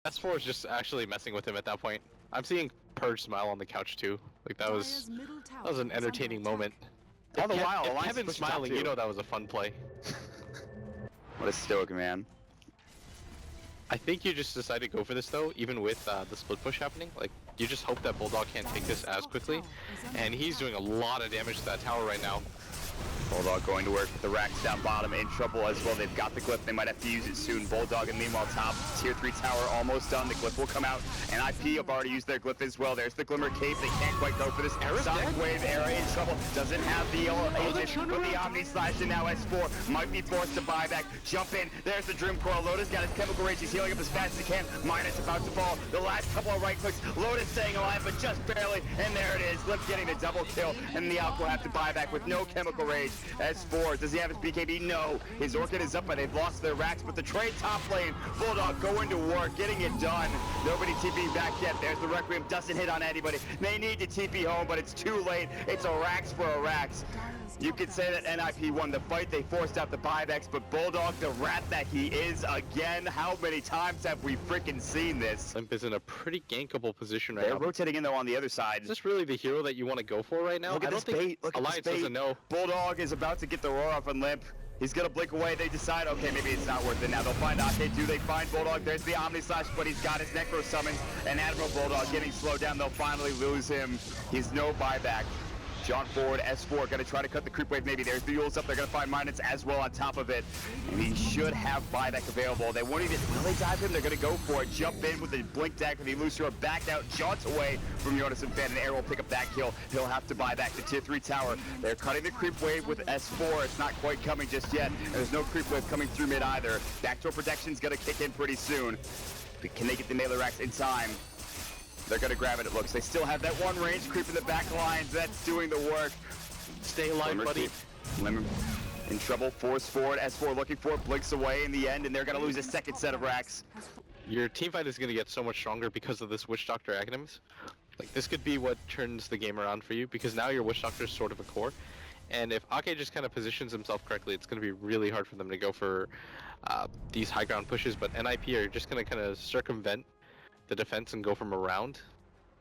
S4 is just actually messing with him at that point. I'm seeing Purge smile on the couch too. Like that was an entertaining moment. All the while, if Alliance Kevin's pushed top smiling, two. you know that was a fun play. What a stoic man. I think you just decided to go for this though, even with the split push happening. Like, you just hope that Bulldog can't take this as quickly. And he's doing a lot of damage to that tower right now. Bulldog going to work with the racks down bottom, in trouble as well. They've got the glyph, they might have to use it soon. Bulldog and meanwhile top, tier 3 tower almost done. The glyph will come out, and NiP have already used their glyph as well. There's the Glimmer Cape, they can't quite go for this. Sonic Wave era in trouble, doesn't have the agent, but the Omni Slash, and now S4 might be forced to buy back. Jump in, there's the Dream Coil. Lotus got his Chemical Rage, he's healing up as fast as he can. Minus about to fall, the last couple of right clicks. Lotus staying alive, but just barely, and there it is. Limp getting the double kill, and the Alk will have to buy back with no Chemical Rage. S4, does he have his BKB? No. His Orchid is up, but they've lost their racks. But the trade top lane, Bulldog going to work, getting it done. Nobody TPing back yet. There's the Requiem, doesn't hit on anybody. They need to TP home, but it's too late. It's a racks for a racks. You could say that NiP won the fight. They forced out the buybacks, but Bulldog, the rat that he is, again, how many times have we freaking seen this? Limp is in a pretty gankable position right now. They're rotating in, though, on the other side. Is this really the hero that you want to go for right now? Look at this bait. Look at this Alliance bait. doesn't know. Bulldog is about to get the roar off on Limp. He's gonna blink away. They decide, okay, maybe it's not worth it now. They'll find Ake. Do they find Bulldog? There's the Omni Slash, but he's got his Necro summons. And Admiral Bulldog getting slowed down. They'll finally lose him. He's no buyback. John forward, S4 gonna try to cut the creep wave. Maybe there's the Yules up. They're gonna find Minus as well on top of it. And he should have buyback available. They won't even, will they dive him? They're gonna go for it. Jump in with the blink dagger. The Elusior backed out, jaunts away from Jonas and Fan. And Air will pick up that kill. He'll have to buy back the tier 3 tower. They're cutting the creep wave with S4. It's not quite coming just yet. And there's no creep wave coming through mid either. Backdoor protection's gonna kick in pretty soon. But can they get the melee racks in time? They're gonna grab it, it looks. They still have that one range creep in the back lines. That's doing the work. Stay alive, buddy. Glimmer in trouble, force forward. S4 looking for it, blinks away in the end, and they're gonna lose a second set of racks. Your team fight is gonna get so much stronger because of this Witch Doctor Aghanim's. Like, this could be what turns the game around for you, because now your Witch Doctor is sort of a core. And if Ake just kind of positions himself correctly, it's going to be really hard for them to go for these high ground pushes. But NiP are just going to kind of circumvent the defense and go from around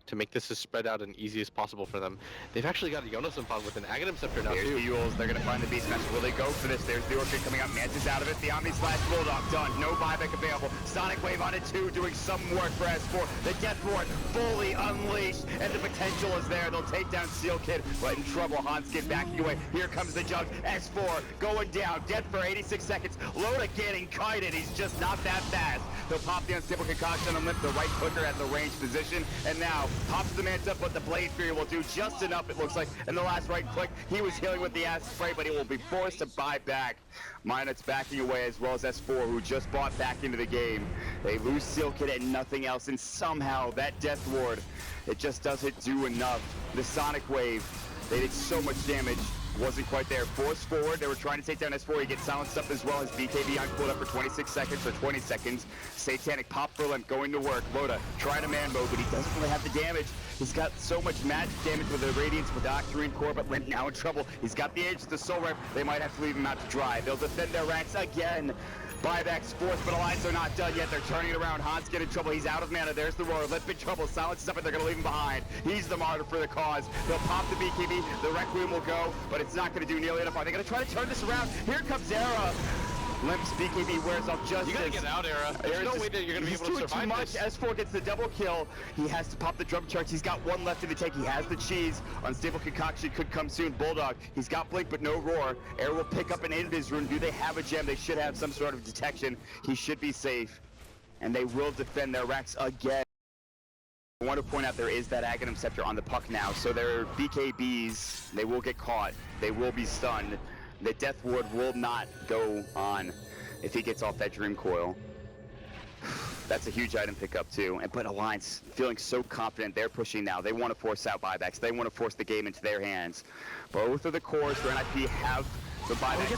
to make this as spread out and easy as possible for them. They've actually got a Jonas and with an Aghanim Scepter now There's too. the Yules, they're gonna find the Beast Master. Will they go for this? There's the Orchid coming up, Mantis out of it, the Omni Slash Bulldog done, no buyback available. Sonic Wave on it too, doing some work for S4. The Death Ward fully unleashed, and the potential is there. They'll take down Seal Kid, but in trouble. Hanskid backing away. Here comes the Jug. S4 going down, dead for 86 seconds. Loda getting kited, he's just not that fast. They'll pop the Unstable Concoction and lift the right clicker at the range position, and now pops the Manta, but the Blade Fury will do just enough, it looks like. In the last right click, he was healing with the acid spray, but he will be forced to buy back. Minot's backing away, as well as S4, who just bought back into the game. They lose Seal Kid and nothing else, and somehow that Death Ward, it just doesn't do enough. The Sonic Wave, they did so much damage. Wasn't quite there. Force forward. They were trying to take down S4. He gets silenced up as well. His BKB uncooled up for 26 seconds or 20 seconds. Satanic pop for Limp going to work. Loda trying to man mode, but he doesn't really have the damage. He's got so much magic damage with the Radiance with the Octarine Core, but Limp now in trouble. He's got the edge to the Soul Rep. They might have to leave him out to dry. They'll defend their ranks again. Buybacks forced, but Alliance are not done yet. They're turning it around. Hans get in trouble. He's out of mana. There's the roar. Limp in trouble. Silence is up, and they're going to leave him behind. He's the martyr for the cause. They'll pop the BKB. The Requiem will go, but it's not going to do nearly enough. Are they going to try to turn this around? Here comes Era. Limp's BKB wears off just You gotta get out, Era. There's no way that you're gonna be able to survive this. S4 gets the double kill. He has to pop the drum charge. He's got one left in the tank. He has the cheese. Unstable Concoction could come soon. Bulldog, he's got Blink but no Roar. Air will pick up an Invis rune. Do they have a gem? They should have some sort of detection. He should be safe. And they will defend their racks again. I want to point out there is that Aghanim Scepter on the puck now, so their BKBs, they will get caught. They will be stunned. The Death Ward will not go on if he gets off that Dream Coil. That's a huge item pickup too. But Alliance feeling so confident, they're pushing now. They want to force out buybacks. They want to force the game into their hands. Both of the cores for NiP have the buyback.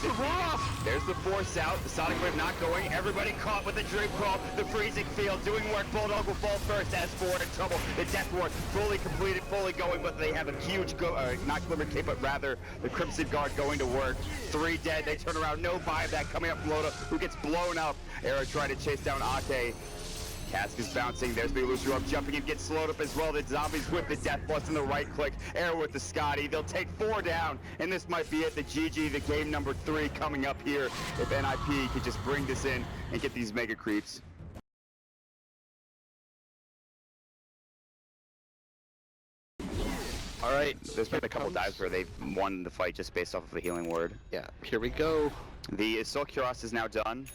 There's the force out. The Sonic Wave not going. Everybody caught with the Dream Crawl. The freezing field doing work. Bulldog will fall first. S4 in trouble. The Death Ward fully completed, fully going, but they have a huge not Glimmer Cape, but rather the Crimson Guard going to work. 3 dead. They turn around. No buyback coming up from Loda, who gets blown up. Era trying to chase down Ake. Cask is bouncing. There's the illusion up, jumping and gets slowed up as well. The zombies with the death plus and the right click. Air with the Scotty. They'll take 4 down, and this might be it. The GG, the game number 3 coming up here. If NiP could just bring this in and get these mega creeps. All right, There's been a couple dives where they've won the fight just based off of a healing word. Yeah, here we go. The Assault Cuirass is now done.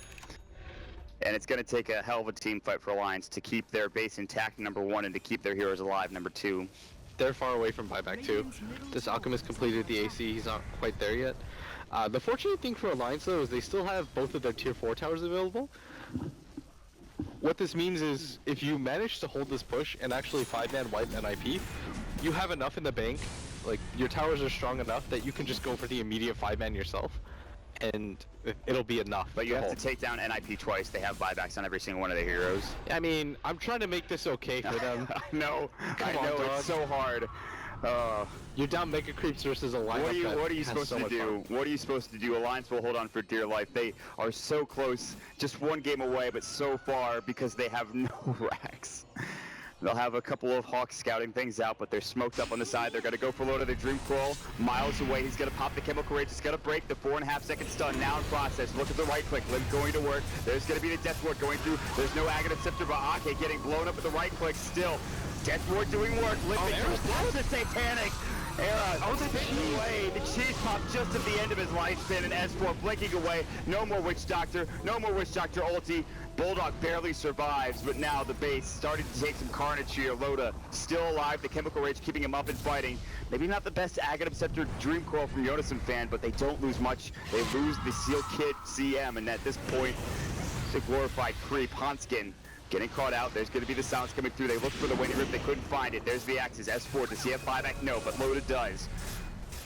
And it's going to take a hell of a team fight for Alliance to keep their base intact, number 1, and to keep their heroes alive, number 2. They're far away from buyback too. This Alchemist completed the AC, he's not quite there yet. The fortunate thing for Alliance though is they still have both of their tier 4 towers available. What this means is if you manage to hold this push and actually 5-man wipe NiP, you have enough in the bank, like your towers are strong enough that you can just go for the immediate 5-man yourself. And it'll be enough. But you have to take down NiP twice. They have buybacks on every single one of their heroes. I mean, I'm trying to make this okay for them. No, I Come on, know dog. it's so hard. You're down MEGACREEPS versus a lineup What are you that supposed has so to much do? fun. What are you supposed to do? Alliance will hold on for dear life. They are so close, just 1 game away, but so far because they have no racks. They'll have a couple of Hawks scouting things out, but they're smoked up on the side. They're going to go for low to their Dream Crawl. Miles away, he's going to pop the Chemical Rage. It's going to break the 4.5 second stun now in process. Look at the right click. Limp going to work. There's going to be the Death Ward going through. There's no Aghanim Scepter, but Ake getting blown up with the right click still. Death Ward doing work. Limping through the Satanic. Era spinning away. The cheese pop just at the end of his lifespan, and S4 blinking away. No more Witch Doctor. No more Witch Doctor ulti. Bulldog barely survives, but now the base starting to take some carnage here. Loda still alive. The Chemical Rage keeping him up and fighting. Maybe not the best Aghanim Scepter Dream Coil from Yonason fan, but they don't lose much. They lose the Seal Kid CM, and at this point, the glorified creep Hanskin getting caught out. There's going to be the sounds coming through. They looked for the Windy Rip. They couldn't find it. There's the Axes. S4. Does he have buyback? No, but Loda does.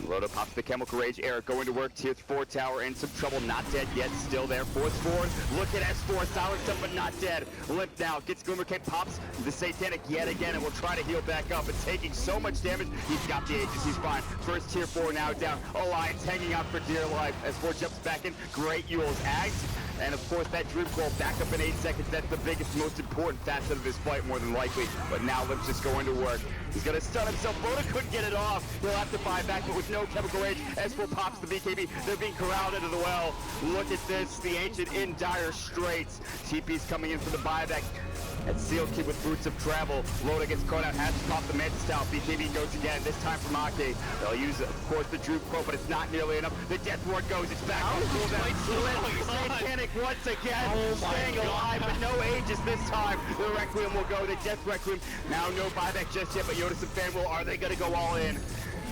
Loda pops the Chemical Rage. Eric going to work. Tier 4 tower in some trouble. Not dead yet. Still there. Force forward. Look at S4. Silenced up, but not dead. Limp now. Gets Glimmer Cape. Pops the Satanic yet again, and will try to heal back up. But taking so much damage. He's got the Aegis. He's fine. First Tier 4 now down. Alliance hanging out for dear life. S4 jumps back in. Great Yules. Ags. And of course that Dream Crawl back up in 8 seconds. That's the biggest, most important facet of this fight more than likely. But now Limp's just going to work. He's going to stun himself. Loda couldn't get it off. He'll have to buy back, but with no Chemical Rage, S4 pops the BKB. They're being corralled into the well. Look at this. The Ancient in dire straits. TP's coming in for the buyback. And Seal Kid with Boots of Travel. Loda gets caught out, has to pop the Mantis Style. BKB goes again, this time from Ake. They'll use, of course, the Droop Quote, but it's not nearly enough. The Death Ward goes, it's back on cooldown. Satanic once again, staying alive, but no Aegis this time. The Requiem will go, the Death Requiem. Now no buyback just yet, but Yodas and Fanwell, are they gonna go all in?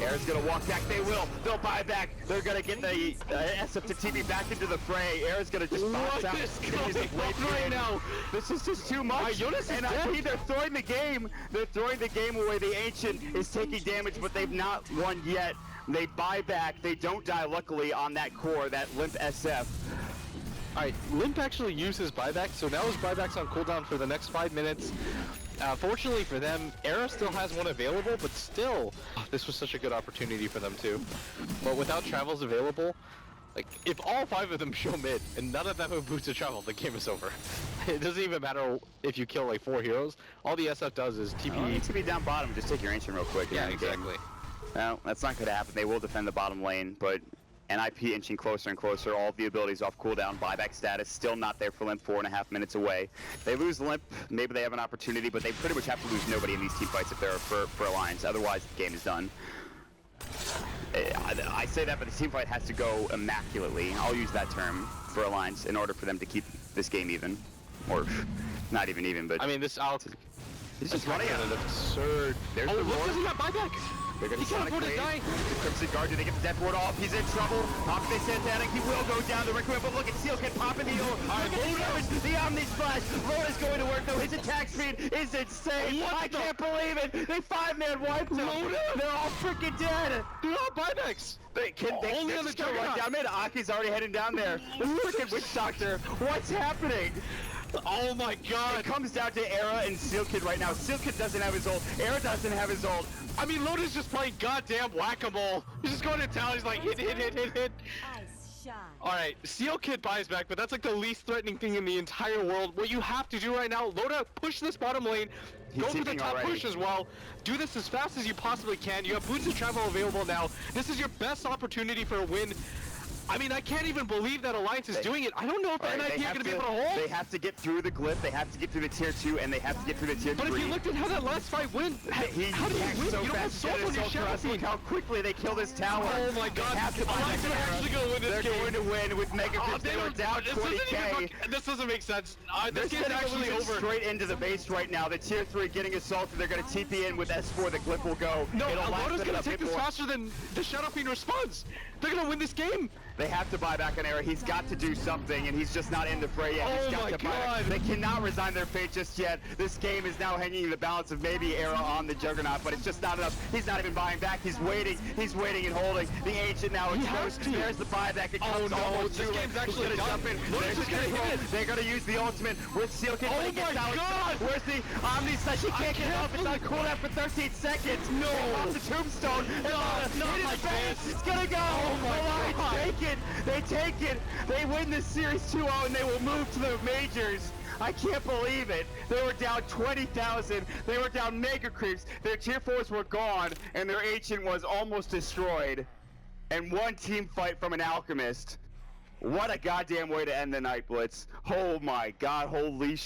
Air's gonna walk back, they will. They'll buy back. They're gonna get the SF to TP back into the fray. Air's gonna just bounce out. Right now. This is just too much. And they're throwing the game. They're throwing the game away. The Ancient is taking damage, but they've not won yet. They buy back. They don't die, luckily, on that core, that Limp SF. Alright, Limp actually uses buyback, so now his buyback's on cooldown for the next 5 minutes. Fortunately for them, Era still has one available, but still, this was such a good opportunity for them too. But without travels available, like, if all 5 of them show mid, and none of them have boots of travel, the game is over. It doesn't even matter if you kill like 4 heroes, all the SF does is TP. Oh, to be down bottom, just take your Ancient real quick. Yeah, exactly. No, that's not gonna happen. They will defend the bottom lane, but NiP inching closer and closer, all of the abilities off cooldown, buyback status still not there for Limp, 4.5 minutes away. They lose Limp, maybe they have an opportunity, but they pretty much have to lose nobody in these team fights if they're for Alliance, otherwise the game is done. I say that, but the team fight has to go immaculately, I'll use that term, for Alliance in order for them to keep this game even. Or, not even, but... I mean, this Alex He's just running at an absurd... There's oh, the look, roar. does he got buyback? They're gonna He can't afford to die. The Crimson Guard, do they get the Death Ward off? He's in trouble. Octane Satanic, he will go down the Requiem, but look at Seal Kid popping the ult. Look at the damage, the Omni Splash. Loda's going to work though, his attack speed is insane. I can't believe it. They 5-man wiped him. Loda? They're all freaking dead. They're all buybacks. They only on the just gonna run juggernaut. down mid. Aki's already heading down there. The freaking Witch Doctor, what's happening? Oh my god! It comes down to Era and Seal Kid right now. Seal Kid doesn't have his ult. Era doesn't have his ult. I mean, Loda's just playing goddamn whack-a-mole. He's just going to town. He's like, hit. Alright, Seal Kid buys back, but that's like the least threatening thing in the entire world. What you have to do right now, load up, push this bottom lane, go for the top push as well. Do this as fast as you possibly can. You have boots of travel available now. This is your best opportunity for a win. I mean, I can't even believe that Alliance is doing it. I don't know if the NiP are going to be able to hold. They have to get through the glyph, they have to get through the tier 2, and they have to get through the tier 3. But if you looked at how that last fight went, how do you win? So you don't have fast soul on your Shadow Look how quickly they kill this tower. Oh my god, Alliance are actually going to win this game. They're going to win with MEGACREEPS. They were down 20k. This doesn't make sense. This game's is actually over. Straight into the base right now. The tier 3 getting assaulted. They're going to TP in with S4. The glyph will go. No, Aloda's going to take this faster than the Shadow Fiend responds. They're going to win this game. They have to buy back an era. He's got to do something, and he's just not in the fray yet. Oh He's got my to buy god! They cannot resign their fate just yet. This game is now hanging in the balance of maybe era on the Juggernaut, but it's just not enough. He's not even buying back. He's waiting and holding. The Ancient now exposed. There's the buyback. It comes almost this game's actually done. They're going to use the ultimate with Seal Kid. Oh my god! Where's the Omni Slash? He can't get off. It's on cooldown for 13 seconds. No! Off the tombstone. Not like this. It's going to go. Oh my god! Take it. They take it. They win this series 2-0 and they will move to the majors. I can't believe it. They were down 20,000. They were down MEGACREEPS. Their tier 4s were gone and their Ancient was almost destroyed. And one team fight from an Alchemist. What a goddamn way to end the night, Blitz. Oh my god, holy shit.